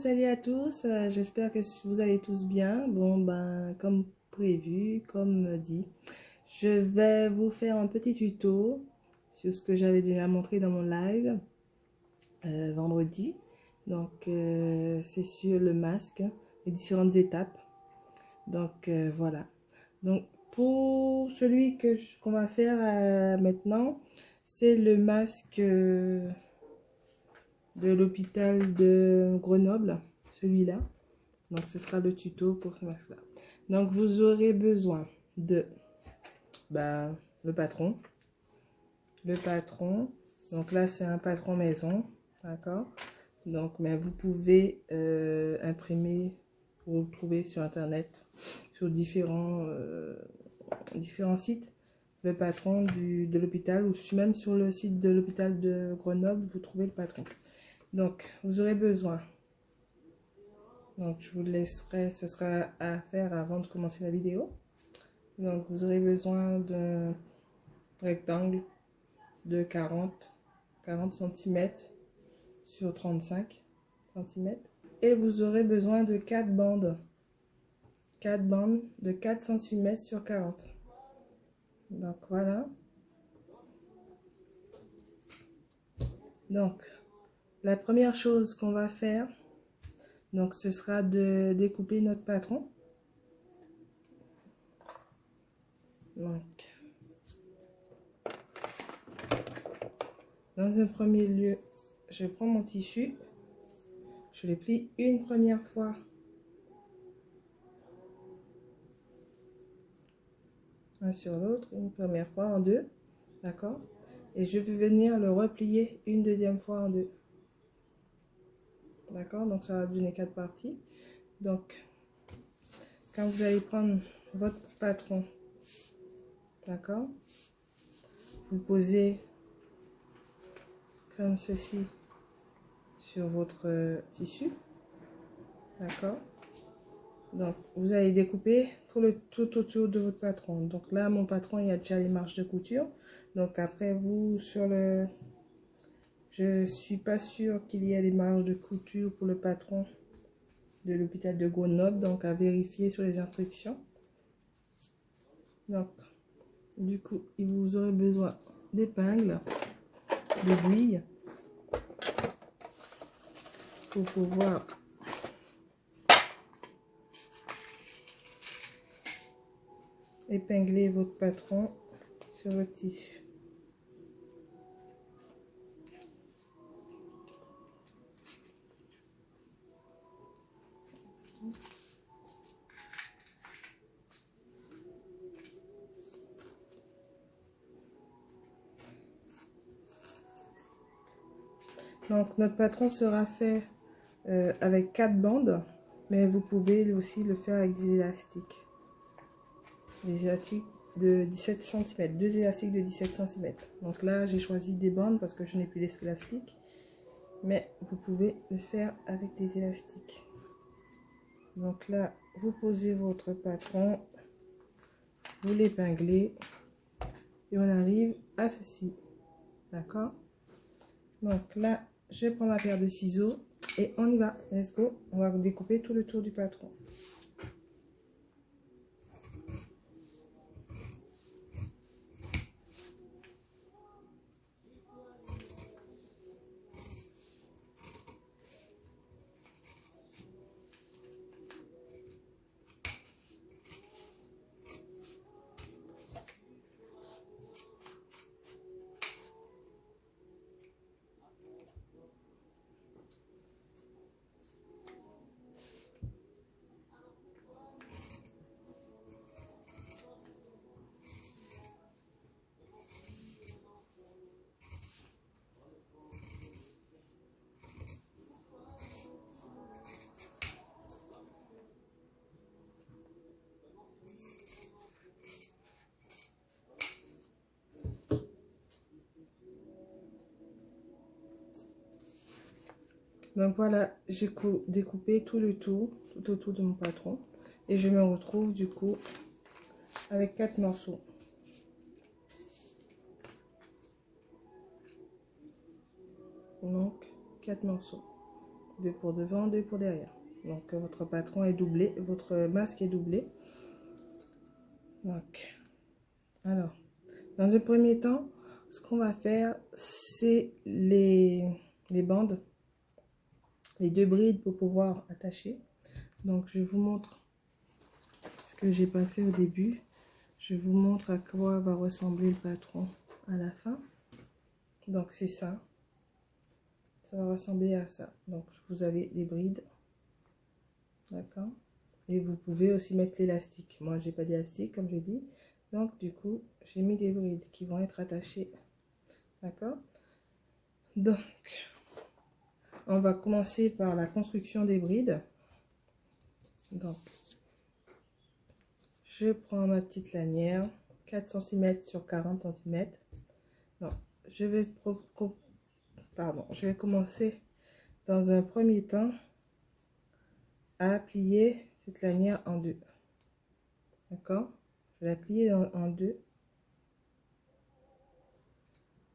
salut à tous, j'espère que vous allez tous bien. Bon, ben, comme prévu, comme dit, je vais vous faire un petit tuto sur ce que j'avais déjà montré dans mon live vendredi. Donc, c'est sur le masque, les différentes étapes. Donc, voilà. Donc, pour celui qu'on va faire maintenant, c'est le masque de l'hôpital de Grenoble, celui-là. Donc, ce sera le tuto pour ce masque-là. Donc, vous aurez besoin de le patron. Le patron. Donc là, c'est un patron maison. D'accord? Donc, mais vous pouvez imprimer, vous le trouvez sur Internet, sur différents sites. Le patron de l'hôpital, ou même sur le site de l'hôpital de Grenoble, vous trouvez le patron. Donc, vous aurez besoin. Donc, je vous laisserai, ce sera à faire avant de commencer la vidéo. Donc, vous aurez besoin d'un rectangle de 40 cm sur 35 cm. Et vous aurez besoin de 4 bandes. 4 bandes de 4 cm sur 40. Donc, voilà. Donc, la première chose qu'on va faire, donc, ce sera de découper notre patron. Donc, dans un premier lieu, je prends mon tissu, je le plie une première fois un sur l'autre, une première fois en deux, d'accord? Et je vais venir le replier une deuxième fois en deux, d'accord? Donc ça va donner 4 parties. Donc, quand vous allez prendre votre patron, d'accord? Vous le posez comme ceci sur votre tissu, d'accord? Donc, vous allez découper tout autour de votre patron. Donc là, mon patron, il y a déjà les marges de couture. Donc après, vous, je suis pas sûre qu'il y ait des marges de couture pour le patron de l'hôpital de Grenoble. Donc, à vérifier sur les instructions. Donc, du coup, vous aurez besoin d'épingles, d'aiguilles, pour pouvoir épingler votre patron sur votre tissu. Donc, notre patron sera fait avec 4 bandes, mais vous pouvez aussi le faire avec des élastiques. Des élastiques de 17 cm, 2 élastiques de 17 cm. Donc là, j'ai choisi des bandes parce que je n'ai plus d'élastique, mais vous pouvez le faire avec des élastiques. Donc là, vous posez votre patron, vous l'épinglez et on arrive à ceci. D'accord? Donc là, je prends ma paire de ciseaux et on y va. Let's go. On va découper tout le tour du patron. Donc voilà, j'ai découpé tout autour de mon patron. Et je me retrouve du coup avec 4 morceaux. Donc 4 morceaux. 2 pour devant, 2 pour derrière. Donc votre patron est doublé, votre masque est doublé. Donc, alors, dans un premier temps, ce qu'on va faire, c'est les bandes, les 2 brides pour pouvoir attacher. Donc, je vous montre ce que j'ai pas fait au début. Je vous montre à quoi va ressembler le patron à la fin. Donc, c'est ça. Ça va ressembler à ça. Donc, vous avez des brides. D'accord? Et vous pouvez aussi mettre l'élastique. Moi, j'ai pas d'élastique, comme j'ai dit. Donc, du coup, j'ai mis des brides qui vont être attachées. D'accord? Donc, on va commencer par la construction des brides. Donc, je prends ma petite lanière, 4 cm sur 40 cm. Non, je vais commencer dans un premier temps à plier cette lanière en deux. D'accord? Je vais la plier en deux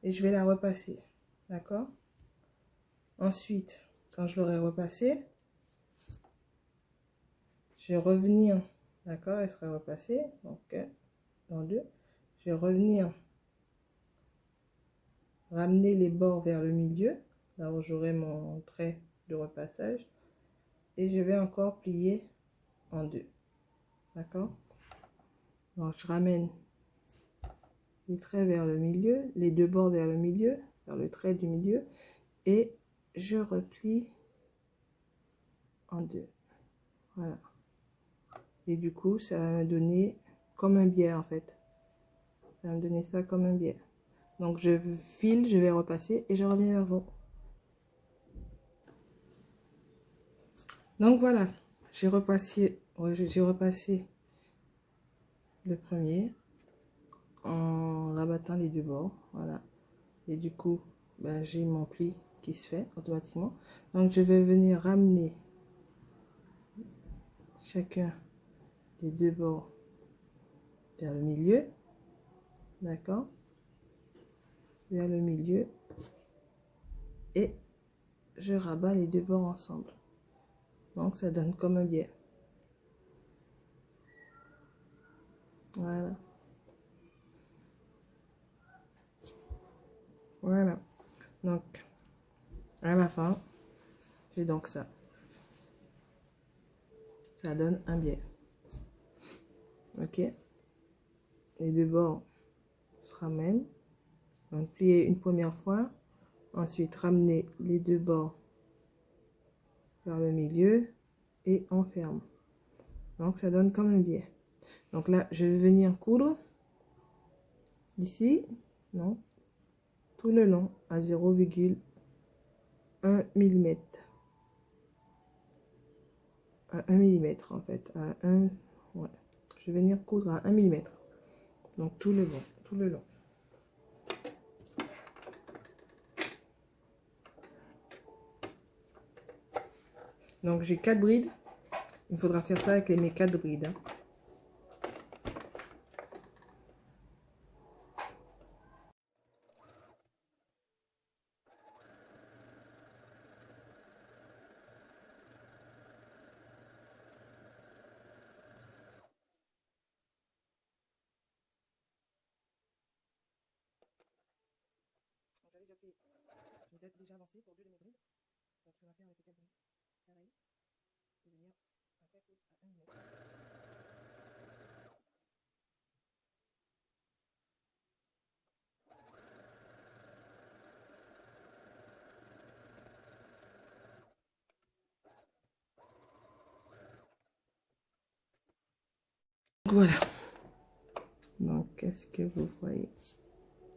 et je vais la repasser. D'accord? Ensuite, quand je l'aurai repassée, je vais revenir. D'accord? Elle sera repassée. Donc, en deux. Je vais revenir ramener les bords vers le milieu, là où j'aurai mon trait de repassage, et je vais encore plier en deux. D'accord? Donc je ramène les traits vers le milieu, les 2 bords vers le milieu, vers le trait du milieu, et je replie en deux. Voilà. Et du coup, ça va me donner comme un biais en fait. Ça va me donner ça comme un biais. Donc je file, je vais repasser et je reviens vers vous. Donc voilà, j'ai repassé le premier en rabattant les 2 bords. Voilà. Et du coup, ben, j'ai mon pli qui se fait automatiquement. Donc je vais venir ramener chacun des 2 bords vers le milieu. D'accord? Vers le milieu. Et je rabats les 2 bords ensemble. Donc ça donne comme un biais. Voilà. Voilà. Donc, à la fin, j'ai donc ça. Ça donne un biais. Ok? Les 2 bords se ramènent. Donc, plier une première fois. Ensuite, ramener les 2 bords vers le milieu et on ferme. Donc, ça donne comme un biais. Donc là, je vais venir coudre ici, non, tout le long à 0,1 mm. À 1 mm en fait. À 1, ouais. Je vais venir coudre à 1 mm. Donc tout le long, tout le long. Donc j'ai 4 brides. Il faudra faire ça avec mes 4 brides. Hein. J'ai déjà avancé pour 2 de mes brides. Donc je vais faire avec les 4 brides. Pareil. Et venir après coudre à 1 mm. Voilà. Donc, qu'est-ce que vous voyez?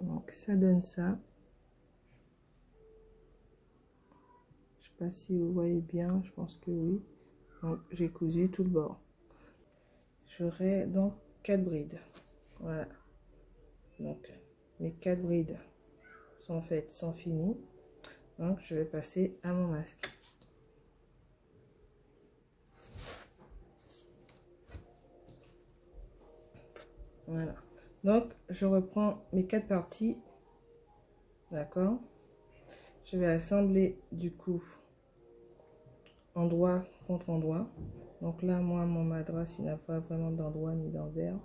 Donc, ça donne ça. Je sais pas si vous voyez bien, je pense que oui. Donc, j'ai cousu tout le bord. J'aurai donc 4 brides. Voilà. Donc, mes 4 brides sont faites, sont finies. Donc, je vais passer à mon masque. Voilà. Donc, je reprends mes 4 parties. D'accord? Je vais assembler du coup endroit contre endroit. Donc là, moi, mon madras, il n'a pas vraiment d'endroit ni d'envers.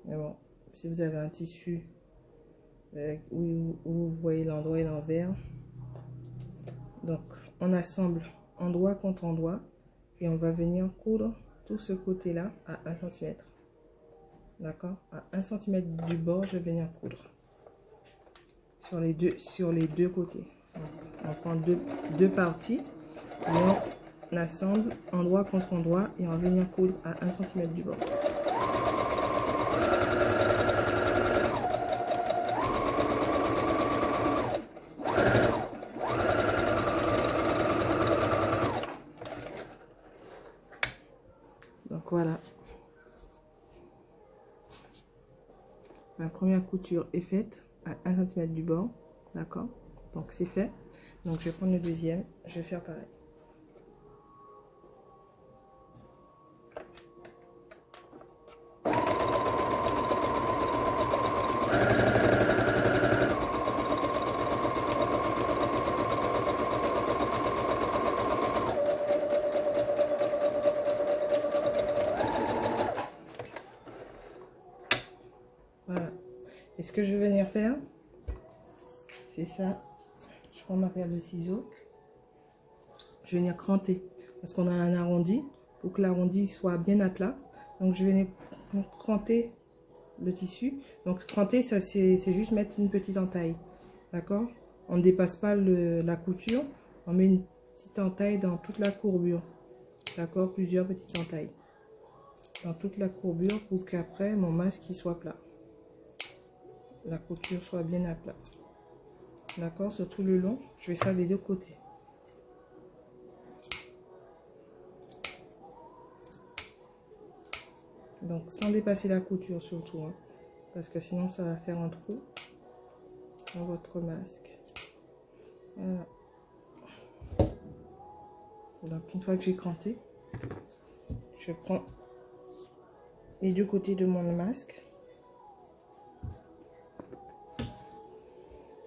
Mais bon, si vous avez un tissu où vous voyez l'endroit et l'envers, donc on assemble endroit contre endroit et on va venir coudre tout ce côté-là à 1 cm. D'accord? À 1 cm du bord, je vais venir coudre sur les deux côtés. Donc, on prend deux parties et on assemble endroit contre endroit et on va venir coudre à 1 cm du bord. Donc voilà, ma première couture est faite à 1 cm du bord, d'accord? Donc c'est fait. Donc je vais prendre le deuxième, je vais faire pareil. Voilà. Et ce que je vais venir faire, c'est ça. Je prends ma paire de ciseaux. Je vais venir cranter. Parce qu'on a un arrondi. Pour que l'arrondi soit bien à plat. Donc je vais venir cranter le tissu. Donc cranter, ça c'est juste mettre une petite entaille. D'accord? On ne dépasse pas la couture. On met une petite entaille dans toute la courbure. D'accord? Plusieurs petites entailles. Dans toute la courbure pour qu'après mon masque il soit plat. La couture soit bien à plat. D'accord, sur tout le long, je fais ça des deux côtés. Donc sans dépasser la couture surtout, hein, parce que sinon ça va faire un trou dans votre masque. Voilà. Donc une fois que j'ai cranté, je prends les deux côtés de mon masque.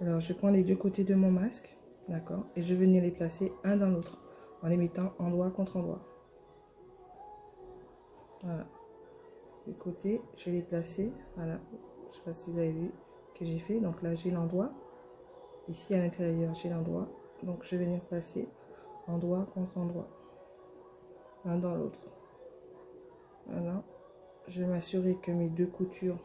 Alors je prends les deux côtés de mon masque, d'accord, et je vais venir les placer un dans l'autre en les mettant endroit contre endroit. Voilà. Les côtés, je vais les placer. Voilà. Je ne sais pas si vous avez vu que j'ai fait. Donc là, j'ai l'endroit. Ici, à l'intérieur, j'ai l'endroit. Donc, je vais venir placer endroit contre endroit. L'un dans l'autre. Voilà. Je vais m'assurer que mes deux coutures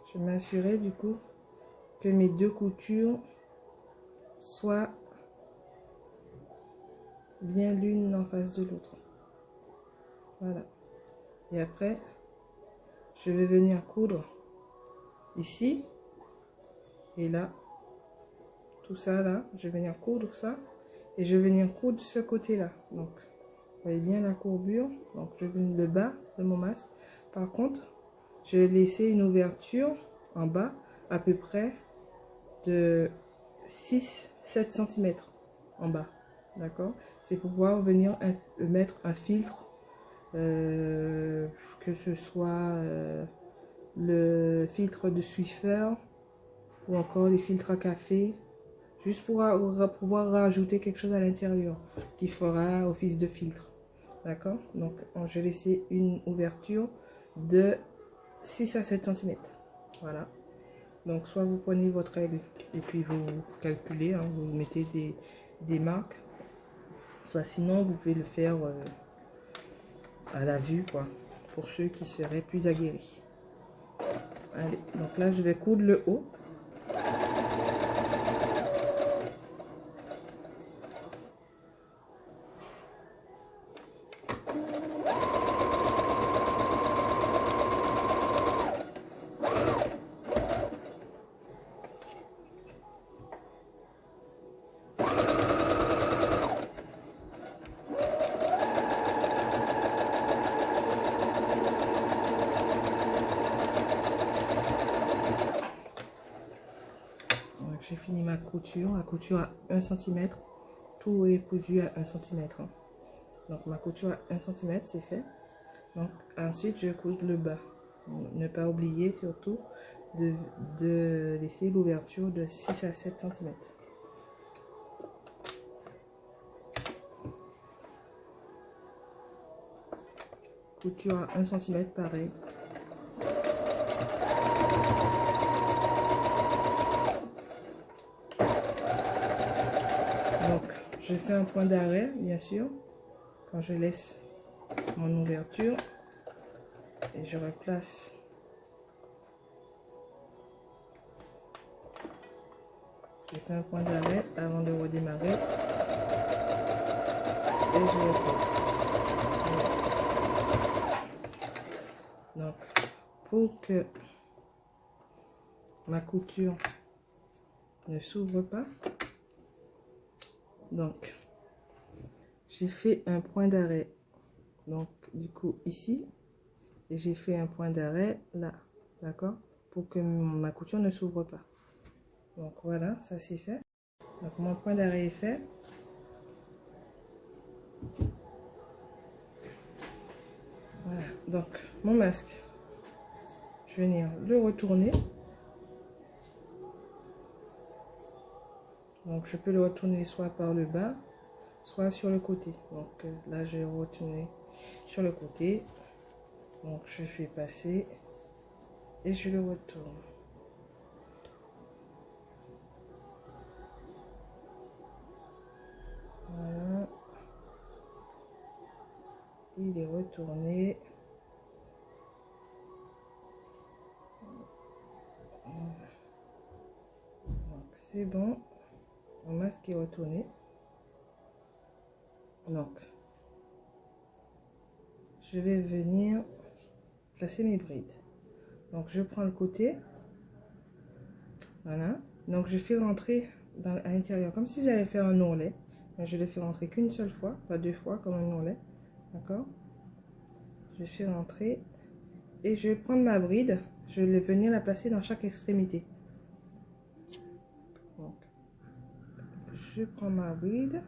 je vais m'assurer du coup que mes deux coutures soient bien l'une en face de l'autre. Voilà. Et après, je vais venir coudre ici et là. Tout ça là, je vais venir coudre ça. Et je vais venir coudre ce côté-là. Donc, vous voyez bien la courbure. Donc, je vais le bas de mon masque. Par contre, je vais laisser une ouverture en bas à peu près de 6-7 cm en bas. D'accord? C'est pour pouvoir venir mettre un filtre, que ce soit le filtre de Swiffer ou encore les filtres à café, juste pour pouvoir rajouter quelque chose à l'intérieur qui fera office de filtre. D'accord? Donc, je vais laisser une ouverture de 6 à 7 cm. Voilà. Donc, soit vous prenez votre règle et puis vous calculez, hein, vous mettez des marques. Soit sinon, vous pouvez le faire à la vue, quoi, pour ceux qui seraient plus aguerris. Allez, donc là, je vais coudre le haut. J'ai fini ma couture, la couture à 1 cm, tout est cousu à 1 cm. Donc ma couture à 1 cm, c'est fait. Donc ensuite je couse le bas. Ne pas oublier surtout de laisser l'ouverture de 6 à 7 cm. Couture à 1 cm pareil. Donc je fais un point d'arrêt bien sûr quand je laisse mon ouverture et je replace je fais un point d'arrêt avant de redémarrer et je retourne. Donc pour que ma couture ne s'ouvre pas, donc j'ai fait un point d'arrêt, donc du coup ici, et j'ai fait un point d'arrêt là, d'accord, pour que ma couture ne s'ouvre pas. Donc voilà, ça c'est fait. Donc mon point d'arrêt est fait. Voilà, donc mon masque, je vais venir le retourner. Donc je peux le retourner soit par le bas, soit sur le côté. Donc là je vais retourner sur le côté. Donc je fais passer et je le retourne. Voilà. Il est retourné. Donc c'est bon. Mon masque est retourné. Donc je vais venir placer mes brides. Donc je prends le côté. Voilà. Donc je fais rentrer à l'intérieur comme si j'allais faire un ourlet. Mais je le fais rentrer qu'une seule fois, pas deux fois comme un ourlet. D'accord? Je fais rentrer et je vais prendre ma bride. Je vais venir la placer dans chaque extrémité. Donc je prends ma bride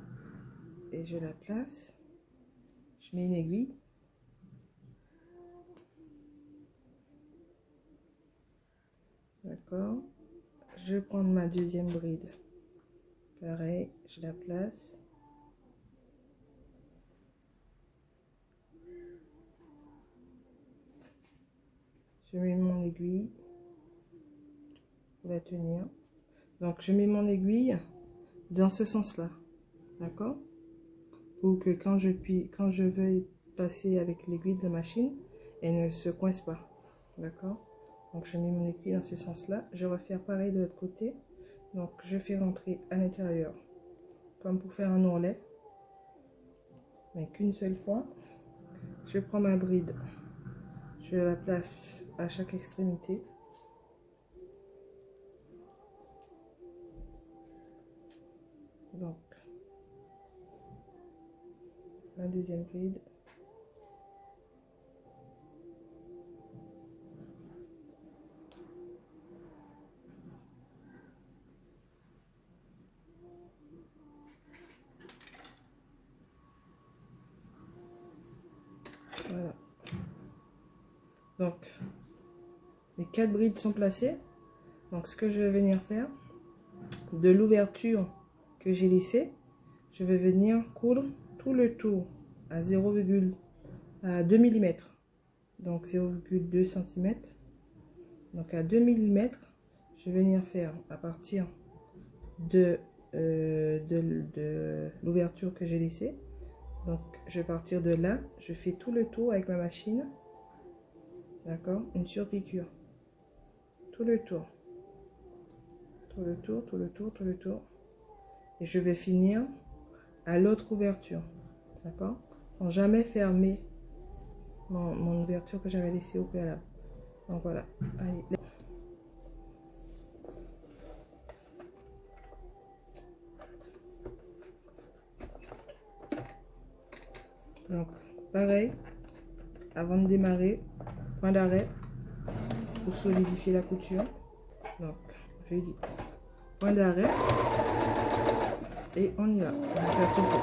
et je la place. Je mets une aiguille. D'accord? Je vais prendre ma deuxième bride. Pareil, je la place. Je mets mon aiguille pour la tenir. Donc je mets mon aiguille dans ce sens-là. D'accord? Pour que quand je veuille passer avec l'aiguille de la machine, elle ne se coince pas. D'accord? Donc je mets mon aiguille dans ce sens-là. Je vais faire pareil de l'autre côté. Donc je fais rentrer à l'intérieur, comme pour faire un ourlet, mais qu'une seule fois. Je prends ma bride, je la place à chaque extrémité. Donc la deuxième bride. Voilà. Donc, les 4 brides sont placées. Donc, ce que je vais venir faire, de l'ouverture que j'ai laissée, je vais venir coudre tout le tour à 2 mm. Donc, 0,2 cm. Donc, à 2 mm, je vais venir faire à partir de l'ouverture que j'ai laissée. Donc je vais partir de là, je fais tout le tour avec ma machine, d'accord, une surpiqûre, tout le tour, tout le tour, tout le tour, tout le tour, et je vais finir à l'autre ouverture, d'accord, sans jamais fermer mon ouverture que j'avais laissée au préalable. Donc voilà, allez. Donc pareil, avant de démarrer, point d'arrêt pour solidifier la couture. Donc je dis point d'arrêt et on y va. On va faire tout le tour.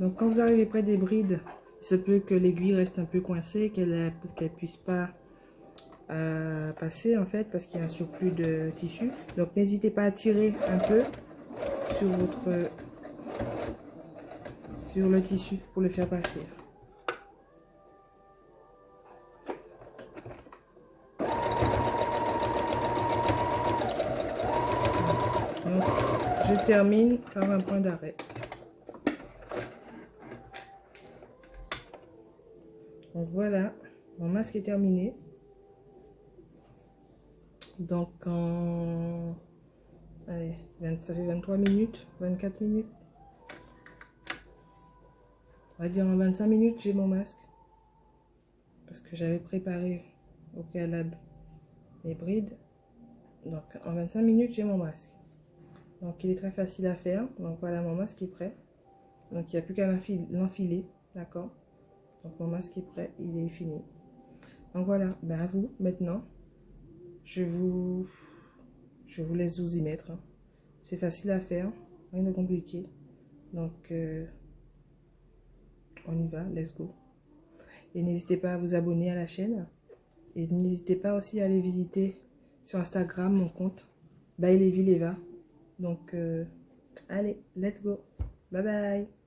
Donc quand vous arrivez près des brides, il se peut que l'aiguille reste un peu coincée, qu'elle puisse pas passer en fait, parce qu'il y a un surplus de tissu. Donc n'hésitez pas à tirer un peu sur le tissu pour le faire passer. Donc, je termine par un point d'arrêt. Donc voilà, mon masque est terminé. Donc allez, ça fait 23 minutes, 24 minutes. On va dire en 25 minutes, j'ai mon masque. Parce que j'avais préparé au préalable les brides. Donc en 25 minutes, j'ai mon masque. Donc il est très facile à faire. Donc voilà, mon masque est prêt. Donc il n'y a plus qu'à l'enfiler. D'accord? Donc mon masque est prêt, il est fini. Donc voilà, ben à vous maintenant. Je vous laisse vous y mettre. C'est facile à faire, rien de compliqué. Donc on y va, let's go. Et n'hésitez pas à vous abonner à la chaîne. Et n'hésitez pas aussi à aller visiter sur Instagram mon compte By Lévi Léva. Donc allez, let's go. Bye bye.